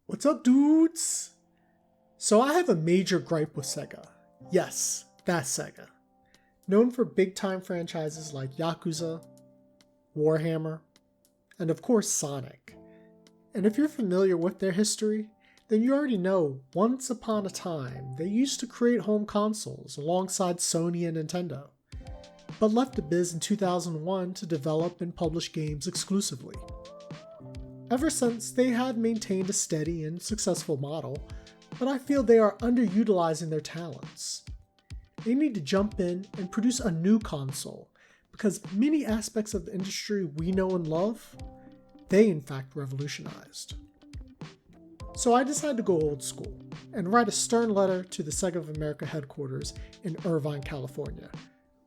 What's up, dudes? So I have a major gripe with Sega. Yes, that's Sega. Known for big-time franchises like Yakuza, Warhammer, and of course Sonic. And if you're familiar with their history, then you already know once upon a time they used to create home consoles alongside Sony and Nintendo, but left the biz in 2001 to develop and publish games exclusively. Ever since, they have maintained a steady and successful model, but I feel they are underutilizing their talents. They need to jump in and produce a new console, because many aspects of the industry we know and love, they in fact revolutionized. So I decided to go old school and write a stern letter to the Sega of America headquarters in Irvine, California,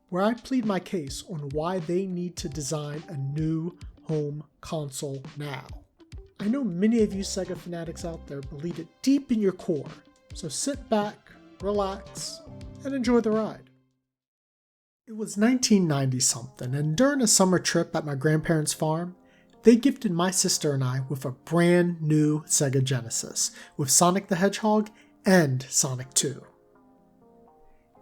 where I plead my case on why they need to design a new home console now. I know many of you Sega fanatics out there believe it deep in your core, so sit back, relax, and enjoy the ride. It was 1990 something, and during a summer trip at my grandparents' farm, they gifted my sister and I with a brand new Sega Genesis with Sonic the Hedgehog and Sonic 2.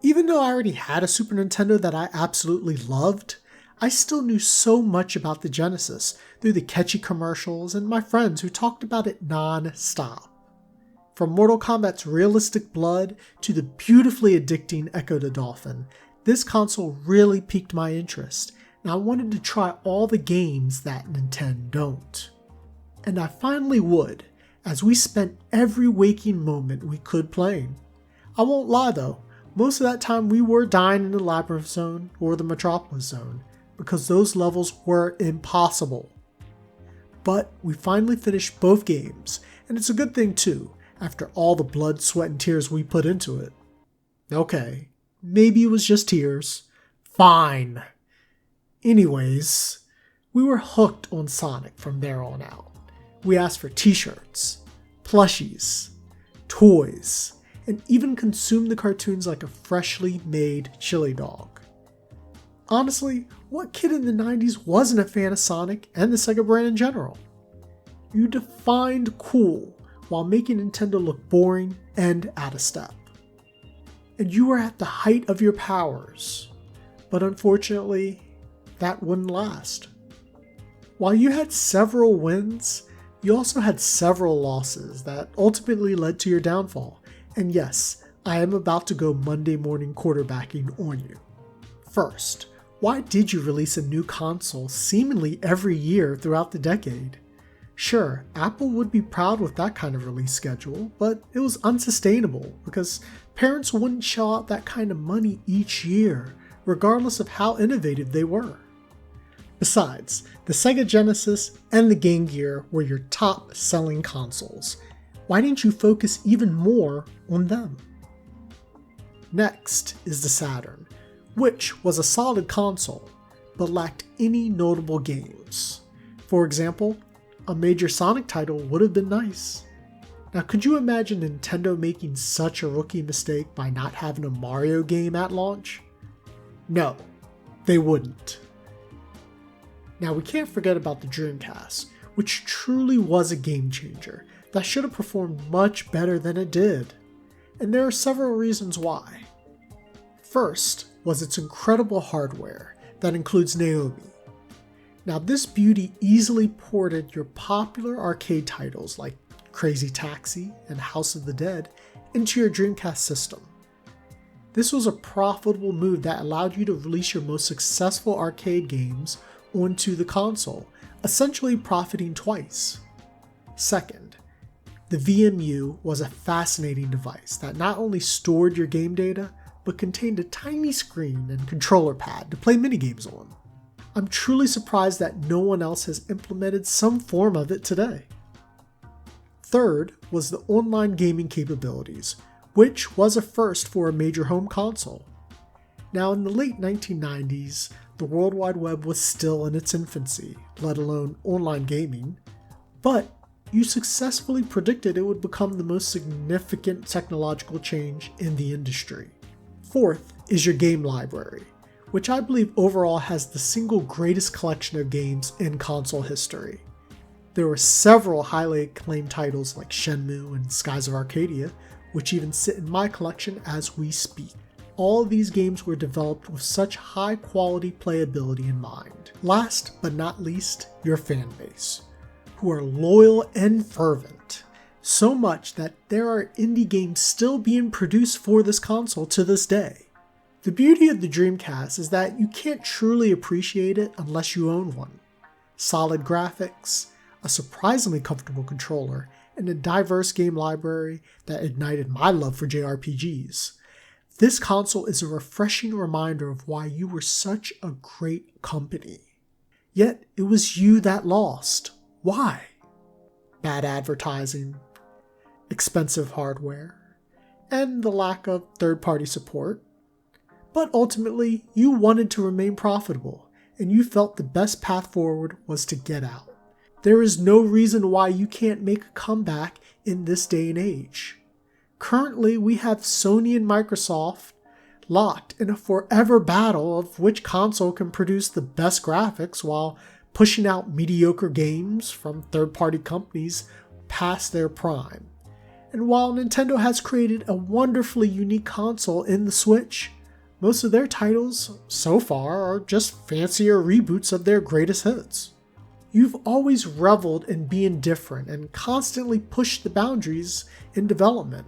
Even though I already had a Super Nintendo that I absolutely loved, I still knew so much about the Genesis through the catchy commercials and my friends who talked about it non-stop. From Mortal Kombat's realistic blood to the beautifully addicting Echo the Dolphin, this console really piqued my interest, and I wanted to try all the games that Nintendo don't. And I finally would, as we spent every waking moment we could playing. I won't lie though, most of that time we were dying in the Labyrinth Zone or the Metropolis Zone, because those levels were impossible. But we finally finished both games, and it's a good thing too, after all the blood, sweat, and tears we put into it. Okay, maybe it was just tears. Fine. Anyways, we were hooked on Sonic from there on out. We asked for t-shirts, plushies, toys, and even consumed the cartoons like a freshly made chili dog. Honestly, what kid in the 90s wasn't a fan of Sonic and the Sega brand in general? You defined cool while making Nintendo look boring and out of step. And you were at the height of your powers, but unfortunately, that wouldn't last. While you had several wins, you also had several losses that ultimately led to your downfall. And yes, I am about to go Monday morning quarterbacking on you. First, why did you release a new console seemingly every year throughout the decade? Sure, Apple would be proud with that kind of release schedule, but it was unsustainable because parents wouldn't shell out that kind of money each year, regardless of how innovative they were. Besides, the Sega Genesis and the Game Gear were your top selling consoles. Why didn't you focus even more on them? Next is the Saturn, which was a solid console, but lacked any notable games. For example, a major Sonic title would have been nice. Now, could you imagine Nintendo making such a rookie mistake by not having a Mario game at launch? No, they wouldn't. Now, we can't forget about the Dreamcast, which truly was a game changer that should have performed much better than it did. And there are several reasons why. First was its incredible hardware that includes Naomi. Now, this beauty easily ported your popular arcade titles like Crazy Taxi and House of the Dead into your Dreamcast system. This was a profitable move that allowed you to release your most successful arcade games onto the console, essentially profiting twice. Second, the VMU was a fascinating device that not only stored your game data, but contained a tiny screen and controller pad to play minigames on. I'm truly surprised that no one else has implemented some form of it today. Third was the online gaming capabilities, which was a first for a major home console. Now, in the late 1990s, the World Wide Web was still in its infancy, let alone online gaming, but you successfully predicted it would become the most significant technological change in the industry. Fourth is your game library, which I believe overall has the single greatest collection of games in console history. There were several highly acclaimed titles like Shenmue and Skies of Arcadia, which even sit in my collection as we speak. All of these games were developed with such high quality playability in mind. Last but not least, your fan base, who are loyal and fervent. So much that there are indie games still being produced for this console to this day. The beauty of the Dreamcast is that you can't truly appreciate it unless you own one. Solid graphics, a surprisingly comfortable controller, and a diverse game library that ignited my love for JRPGs. This console is a refreshing reminder of why you were such a great company. Yet it was you that lost. Why? Bad advertising, expensive hardware, and the lack of third-party support. But ultimately, you wanted to remain profitable, and you felt the best path forward was to get out. There is no reason why you can't make a comeback in this day and age. Currently, we have Sony and Microsoft locked in a forever battle of which console can produce the best graphics while pushing out mediocre games from third-party companies past their prime. And while Nintendo has created a wonderfully unique console in the Switch, most of their titles, so far, are just fancier reboots of their greatest hits. You've always reveled in being different and constantly pushed the boundaries in development.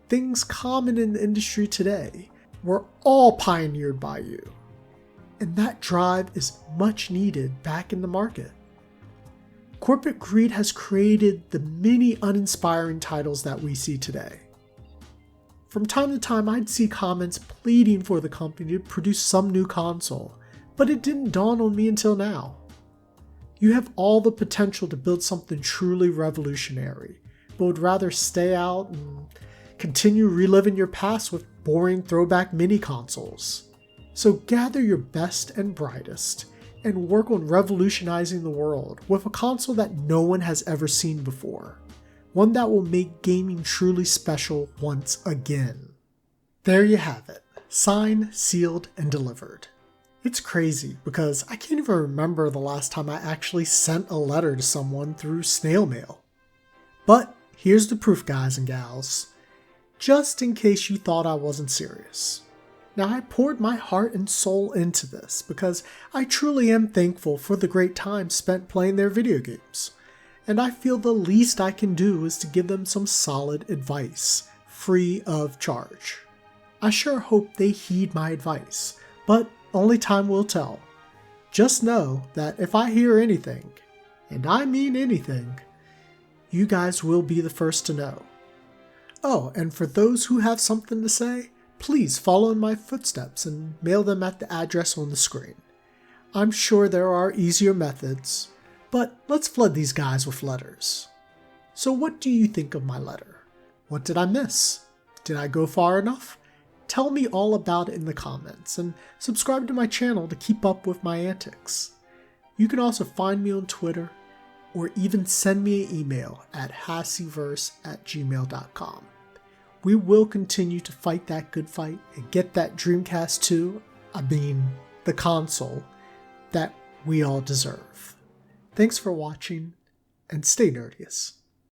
Things common in the industry today were all pioneered by you. And that drive is much needed back in the market. Corporate greed has created the many uninspiring titles that we see today. From time to time, I'd see comments pleading for the company to produce some new console, but it didn't dawn on me until now. You have all the potential to build something truly revolutionary, but would rather stay out and continue reliving your past with boring throwback mini consoles. So gather your best and brightest, and work on revolutionizing the world with a console that no one has ever seen before. One that will make gaming truly special once again. There you have it. Signed, sealed, and delivered. It's crazy because I can't even remember the last time I actually sent a letter to someone through snail mail. But here's the proof, guys and gals. Just in case you thought I wasn't serious. Now, I poured my heart and soul into this because I truly am thankful for the great time spent playing their video games. And I feel the least I can do is to give them some solid advice, free of charge. I sure hope they heed my advice, but only time will tell. Just know that if I hear anything, and I mean anything, you guys will be the first to know. Oh, and for those who have something to say, please follow in my footsteps and mail them at the address on the screen. I'm sure there are easier methods, but let's flood these guys with letters. So what do you think of my letter? What did I miss? Did I go far enough? Tell me all about it in the comments, and subscribe to my channel to keep up with my antics. You can also find me on Twitter, or even send me an email at hassyverse@gmail.com. We will continue to fight that good fight and get that Dreamcast 2, the console, that we all deserve. Thanks for watching, and stay nerdious.